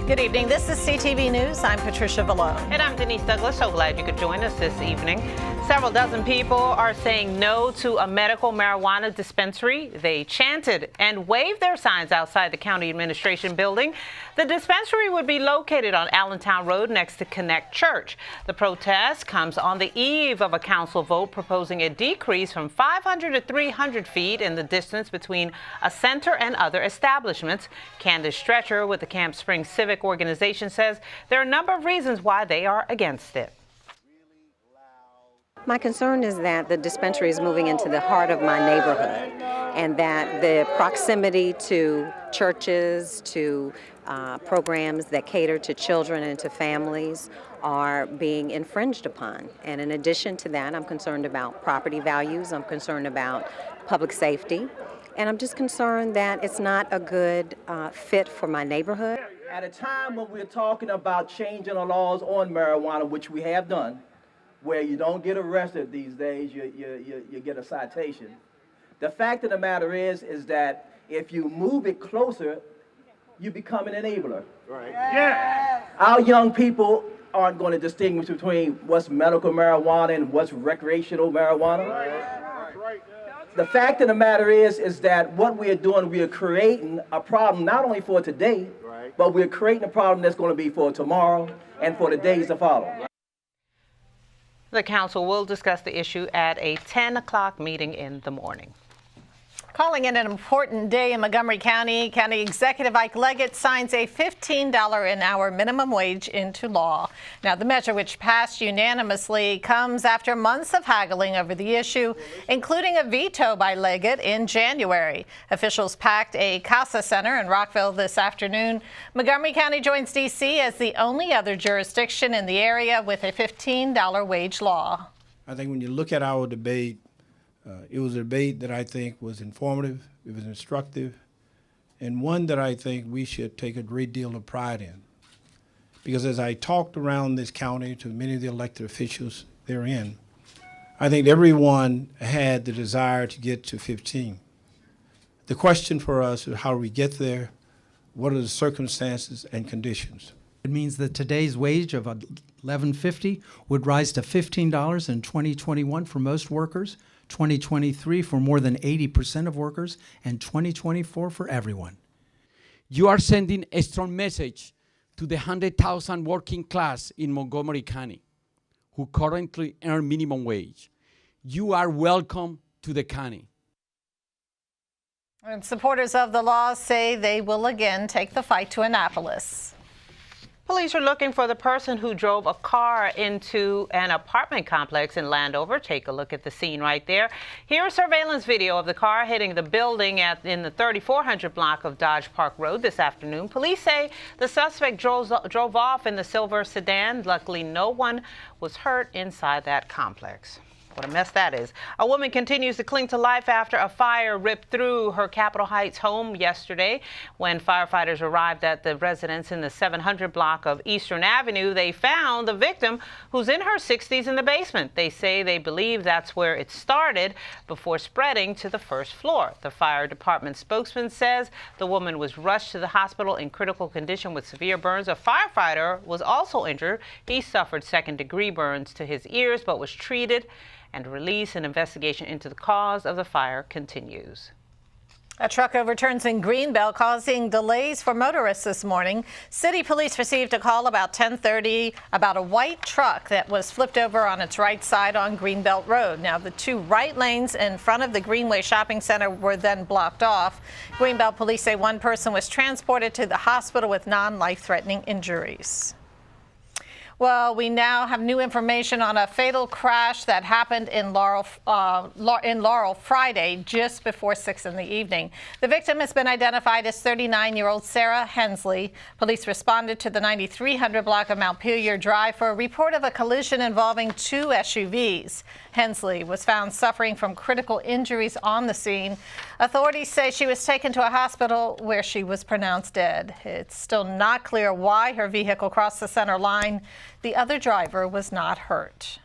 Good evening. This is CTV News. I'm Patricia Vallone. And I'm Denise Douglas. So glad you could join us this evening. Several dozen people are saying no to a medical marijuana dispensary. They chanted and waved their signs outside the county administration building. The dispensary would be located on Allentown Road next to Connect Church. The protest comes on the eve of a council vote proposing a decrease from 500 to 300 feet in the distance between a center and other establishments. Candace Stretcher with the Camp Springs Civic Organization says there are a number of reasons why they are against it. My concern is that the dispensary is moving into the heart of my neighborhood, and that the proximity to churches, to programs that cater to children and to families are being infringed upon. And in addition to that, I'm concerned about property values, I'm concerned about public safety, and I'm just concerned that it's not a good fit for my neighborhood. At a time when we're talking about changing the laws on marijuana, which we have done, where you don't get arrested these days, you get a citation. The fact of the matter is that if you move it closer, you become an enabler. Right. Yeah. Our young people aren't going to distinguish between what's medical marijuana and what's recreational marijuana. Right. The fact of the matter is that what we are doing, we are creating a problem not only for today, but we're creating a problem that's going to be for tomorrow and for the days to follow. The council will discuss the issue at a 10 o'clock meeting in the morning. Calling it an important day in Montgomery County, County Executive Ike Leggett signs a $15 an hour minimum wage into law. Now, the measure, which passed unanimously, comes after months of haggling over the issue, including a veto by Leggett in January. Officials packed a CASA Center in Rockville this afternoon. Montgomery County joins D.C. as the only other jurisdiction in the area with a $15 wage law. I think when you look at our debate, it was a debate that I think was informative, it was instructive, and one that I think we should take a great deal of pride in. Because as I talked around this county to many of the elected officials therein, I think everyone had the desire to get to 15. The question for us is how do we get there? What are the circumstances and conditions? It means that today's wage of $11.50 would rise to $15 in 2021 for most workers, 2023 for more than 80% of workers, and 2024 for everyone. You are sending a strong message to the 100,000 working class in Montgomery County who currently earn minimum wage. You are welcome to the county. And supporters of the law say they will again take the fight to Annapolis. Police are looking for the person who drove a car into an apartment complex in Landover. Take a look at the scene right there. Here's surveillance video of the car hitting the building in the 3400 block of Dodge Park Road this afternoon. Police say the suspect drove off in the silver sedan. Luckily, no one was hurt inside that complex. What a mess that is. A woman continues to cling to life after a fire ripped through her Capitol Heights home yesterday. When firefighters arrived at the residence in the 700 block of Eastern Avenue, they found the victim, who's in her 60s, in the basement. They say they believe that's where it started before spreading to the first floor. The fire department spokesman says the woman was rushed to the hospital in critical condition with severe burns. A firefighter was also injured. He suffered second-degree burns to his ears but was treated and released. An investigation into the cause of the fire continues. A truck overturns in Greenbelt, causing delays for motorists this morning. City police received a call about 10:30 about a white truck that was flipped over on its right side on Greenbelt Road. Now, the two right lanes in front of the Greenway Shopping Center were then blocked off. Greenbelt police say one person was transported to the hospital with non-life-threatening injuries. Well, we now have new information on a fatal crash that happened in Laurel Friday, just before 6 in the evening. The victim has been identified as 39-year-old Sarah Hensley. Police responded to the 9300 block of Montpelier Drive for a report of a collision involving two SUVs. Hensley was found suffering from critical injuries on the scene. Authorities say she was taken to a hospital where she was pronounced dead. It's still not clear why her vehicle crossed the center line. The other driver was not hurt.